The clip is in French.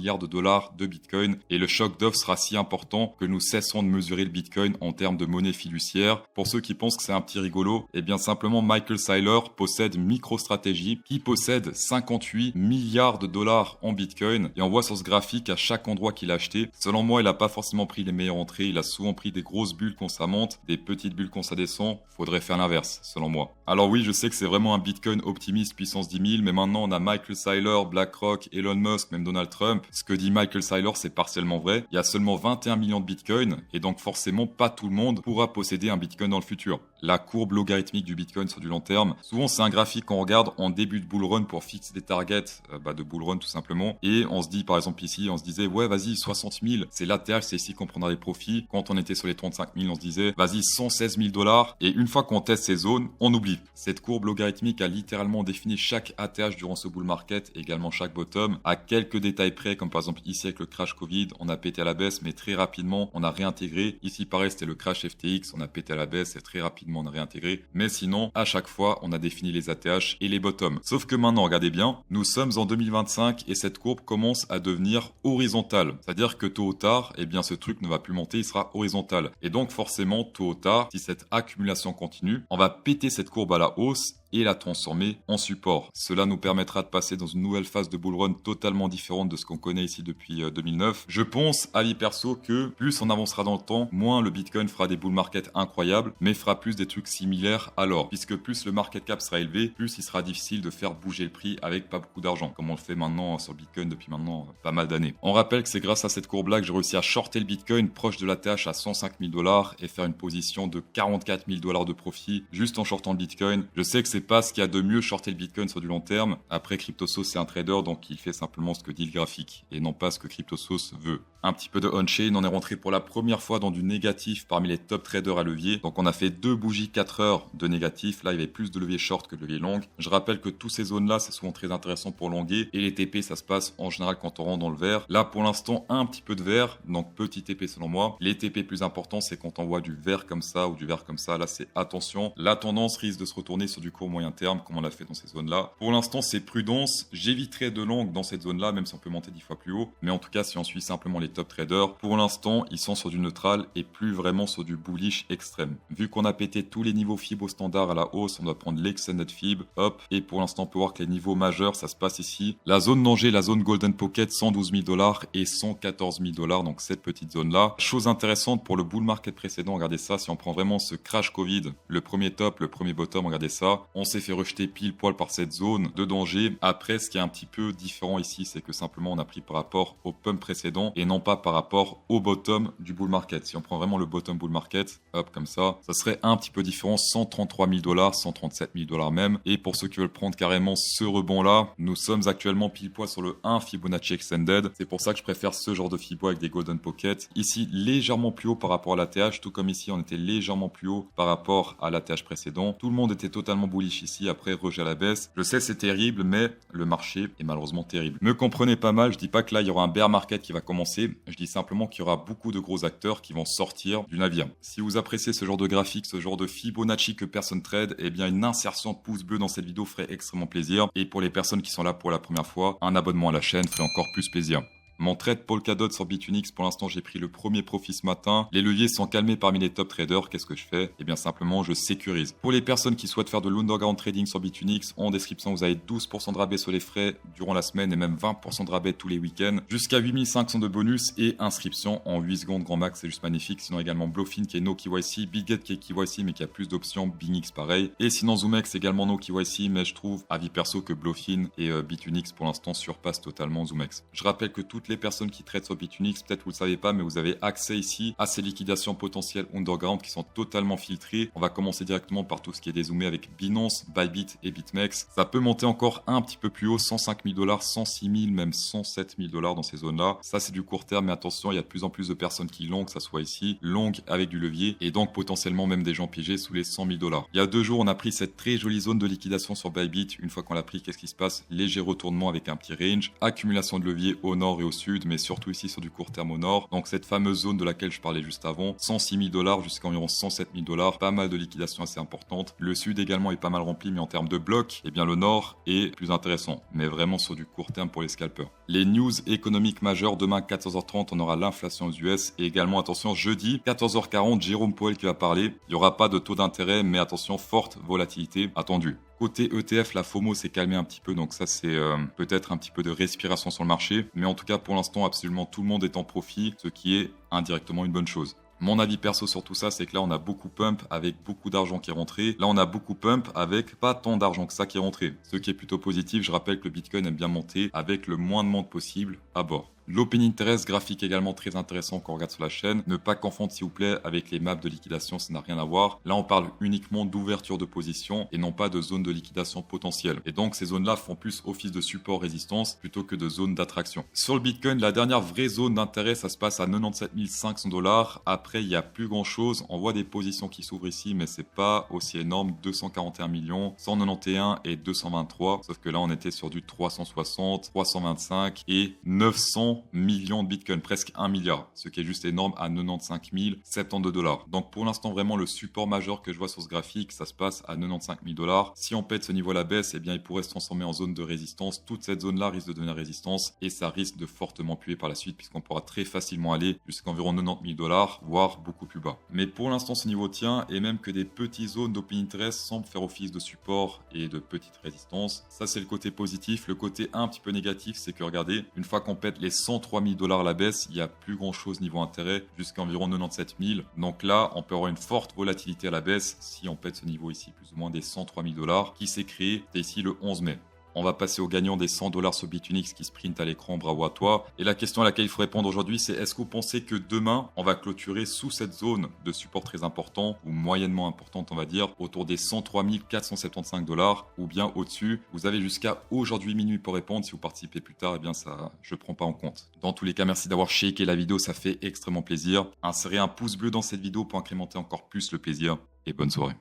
milliards de dollars de Bitcoin et le choc d'offre sera si important que nous cesserons de mesurer le Bitcoin en termes de monnaie fiduciaire. Pour ceux qui pensent que c'est un petit rigolo, eh bien simplement Michael Saylor possède MicroStrategy qui possède 58 milliards de dollars en Bitcoin et on voit sur ce graphique à chaque endroit qu'il a acheté. Selon moi, il n'a pas forcément pris les meilleures entrées, il a souvent pris des grosses bulles quand ça monte, des petites bulles quand ça descend. Faudrait faire l'inverse, selon moi. Alors oui, je sais que c'est vraiment un Bitcoin optimiste puissance 10 000, mais maintenant on a Michael Saylor, BlackRock, Elon Musk, même Donald Trump. Ce que dit Michael Saylor, c'est partiellement vrai. Il y a seulement 21 millions de Bitcoin et donc forcément pas tout le monde pourra posséder un Bitcoin dans le futur. La courbe logarithmique du Bitcoin sur du long terme, souvent c'est un graphique qu'on regarde en début de bull run pour fixer des targets de bull run tout simplement. Et on se dit par exemple ici, on se disait ouais vas-y 60 000, c'est l'ATH, c'est ici qu'on prendra les profits. Quand on était sur les 35 000, on se disait vas-y 116 000 $. Et une fois qu'on teste ces zones, on oublie. Cette courbe logarithmique a littéralement défini chaque ATH durant ce bull market, également chaque bottom, à quelques détails près, comme par exemple ici avec le crash Covid, on a pété à la baisse, mais très rapidement on a réintégré. Ici pareil c'était le crash FTX, on a pété à la baisse et très rapidement on a réintégré. Mais sinon, à chaque fois, on a défini les ATH et les bottoms. Sauf que maintenant, regardez bien, nous sommes en 2025 et cette courbe commence à devenir horizontale. C'est-à-dire que tôt ou tard, eh bien, ce truc ne va plus monter, il sera horizontal. Et donc, forcément, tôt ou tard, si cette accumulation continue, on va péter cette courbe à la hausse et la transformer en support. Cela nous permettra de passer dans une nouvelle phase de bull run totalement différente de ce qu'on connaît ici depuis 2009. Je pense, avis perso, que plus on avancera dans le temps, moins le Bitcoin fera des bull markets incroyables, mais fera plus des trucs similaires à l'or. Puisque plus le market cap sera élevé, plus il sera difficile de faire bouger le prix avec pas beaucoup d'argent, comme on le fait maintenant sur le Bitcoin depuis maintenant pas mal d'années. On rappelle que c'est grâce à cette courbe-là que j'ai réussi à shorter le Bitcoin proche de l'ATH à 105 000 $ et faire une position de 44 000 $ de profit juste en shortant le Bitcoin. Je sais que c'est pas ce qu'il y a de mieux shorter le Bitcoin sur du long terme. Après, CryptoSauce c'est un trader, donc il fait simplement ce que dit le graphique et non pas ce que CryptoSauce veut. Un petit peu de on-chain, on est rentré pour la première fois dans du négatif parmi les top traders à levier. Donc on a fait 2 bougies 4 heures de négatif. Là, il y avait plus de levier short que de levier long. Je rappelle que toutes ces zones-là, c'est souvent très intéressant pour longuer. Et les TP, ça se passe en général quand on rentre dans le vert. Là, pour l'instant, un petit peu de vert. Donc petit TP selon moi. Les TP plus importants, c'est quand on voit du vert comme ça ou du vert comme ça. Là, c'est attention. La tendance risque de se retourner sur du court moyen terme comme on l'a fait dans ces zones-là. Pour l'instant, c'est prudence. J'éviterai de long dans cette zone-là, même si on peut monter 10 fois plus haut. Mais en tout cas, si on suit simplement les top traders, pour l'instant, ils sont sur du neutral et plus vraiment sur du bullish extrême. Vu qu'on a pété tous les niveaux FIB au standard à la hausse, on doit prendre l'extended FIB, hop, et pour l'instant, on peut voir que les niveaux majeurs, ça se passe ici. La zone danger, la zone golden pocket, 112 000 $ et 114 000 $, donc cette petite zone-là. Chose intéressante pour le bull market précédent, regardez ça, si on prend vraiment ce crash Covid, le premier top, le premier bottom, regardez ça, on s'est fait rejeter pile poil par cette zone de danger. Après, ce qui est un petit peu différent ici, c'est que simplement on a pris par rapport au pump précédent et non pas par rapport au bottom du bull market. Si on prend vraiment le bottom bull market, hop, comme ça serait un petit peu différent, 133 000 $, 137 000 $ même. Et pour ceux qui veulent prendre carrément ce rebond-là, nous sommes actuellement pile poil sur le 1 Fibonacci Extended. C'est pour ça que je préfère ce genre de Fibo avec des golden pockets. Ici, légèrement plus haut par rapport à l'ATH, tout comme ici, on était légèrement plus haut par rapport à l'ATH précédent. Tout le monde était totalement bullish ici, après rejet à la baisse. Je sais, c'est terrible, mais le marché est malheureusement terrible. Me comprenez pas mal, je dis pas que là, il y aura un bear market qui va commencer. Je dis simplement qu'il y aura beaucoup de gros acteurs qui vont sortir du navire. Si vous appréciez ce genre de graphique, ce genre de Fibonacci que personne trade, eh bien une insertion de pouce bleu dans cette vidéo ferait extrêmement plaisir. Et pour les personnes qui sont là pour la première fois, un abonnement à la chaîne ferait encore plus plaisir. Mon trade Polkadot sur Bitunix, pour l'instant, j'ai pris le premier profit ce matin. Les leviers sont calmés parmi les top traders. Qu'est-ce que je fais? Eh bien, simplement, je sécurise. Pour les personnes qui souhaitent faire de l'underground trading sur Bitunix, en description, vous avez 12% de rabais sur les frais durant la semaine et même 20% de rabais tous les week-ends. Jusqu'à 8500 de bonus et inscription en 8 secondes grand max. C'est juste magnifique. Sinon, également Bluefin qui est no KYC, BitGet qui est KYC mais qui a plus d'options, BingX pareil. Et sinon, ZoomX également no KYC, mais je trouve, avis perso, que Bluefin et Bitunix pour l'instant surpassent totalement ZoomX. Je rappelle que toutes les personnes qui traitent sur Bitunix, peut-être vous le savez pas, mais vous avez accès ici à ces liquidations potentielles underground qui sont totalement filtrées. On va commencer directement par tout ce qui est dézoomé avec Binance, Bybit et BitMEX. Ça peut monter encore un petit peu plus haut, 105 000 $, 106 000, même 107 000 $ dans ces zones-là. Ça, c'est du court terme, mais attention, il y a de plus en plus de personnes qui long, que ça soit ici, long avec du levier, et donc potentiellement même des gens piégés sous les 100 000 $. Il y a 2 jours, on a pris cette très jolie zone de liquidation sur Bybit. Une fois qu'on l'a pris, qu'est-ce qui se passe? Léger retournement avec un petit range, accumulation de levier au nord et au sud, mais surtout ici sur du court terme au nord. Donc cette fameuse zone de laquelle je parlais juste avant, 106 000 $ jusqu'à environ 107 000 $, pas mal de liquidations assez importantes. Le sud également est pas mal rempli, mais en termes de blocs, eh bien le nord est plus intéressant, mais vraiment sur du court terme pour les scalpers. Les news économiques majeures, demain 14h30, on aura l'inflation aux US et également, attention, jeudi 14h40, Jérôme Powell qui va parler. Il n'y aura pas de taux d'intérêt, mais attention, forte volatilité attendue. Côté ETF, la FOMO s'est calmée un petit peu, donc ça c'est peut-être un petit peu de respiration sur le marché. Mais en tout cas, pour l'instant, absolument tout le monde est en profit, ce qui est indirectement une bonne chose. Mon avis perso sur tout ça, c'est que là, on a beaucoup pump avec beaucoup d'argent qui est rentré. Là, on a beaucoup pump avec pas tant d'argent que ça qui est rentré. Ce qui est plutôt positif. Je rappelle que le Bitcoin aime bien monter avec le moins de monde possible à bord. L'open interest graphique également très intéressant quand on regarde sur la chaîne. Ne pas confondre s'il vous plaît avec les maps de liquidation, ça n'a rien à voir. Là on parle uniquement d'ouverture de position et non pas de zone de liquidation potentielle. Et donc ces zones-là font plus office de support résistance plutôt que de zone d'attraction. Sur le Bitcoin, la dernière vraie zone d'intérêt, ça se passe à 97 500 $. Après il n'y a plus grand chose. On voit des positions qui s'ouvrent ici, mais c'est pas aussi énorme. 241 millions, 191 et 223. Sauf que là on était sur du 360, 325 et 900 millions de Bitcoin, presque 1 milliard, ce qui est juste énorme à 95 072 $. Donc pour l'instant vraiment le support majeur que je vois sur ce graphique, ça se passe à 95 000 $. Si on pète ce niveau à la baisse, eh bien il pourrait se transformer en zone de résistance. Toute cette zone-là risque de devenir résistance et ça risque de fortement puer par la suite puisqu'on pourra très facilement aller jusqu'à environ 90 000 $, voire beaucoup plus bas. Mais pour l'instant ce niveau tient et même que des petites zones d'open interest semblent faire office de support et de petite résistance. Ça c'est le côté positif. Le côté un petit peu négatif, c'est que regardez, une fois qu'on pète les 103 000 $ à la baisse, il n'y a plus grand chose niveau intérêt jusqu'à environ 97 000. Donc là, on peut avoir une forte volatilité à la baisse si on pète ce niveau ici, plus ou moins des 103 000 $ qui s'est créé ici le 11 mai. On va passer au gagnant des 100 $ sur Bitunix qui sprint à l'écran, bravo à toi. Et la question à laquelle il faut répondre aujourd'hui, c'est est-ce que vous pensez que demain, on va clôturer sous cette zone de support très important, ou moyennement importante on va dire, autour des 103 475 $, ou bien au-dessus. Vous avez jusqu'à aujourd'hui minuit pour répondre. Si vous participez plus tard, eh bien ça, je ne prends pas en compte. Dans tous les cas, merci d'avoir shaké la vidéo, ça fait extrêmement plaisir. Insérez un pouce bleu dans cette vidéo pour incrémenter encore plus le plaisir, et bonne soirée.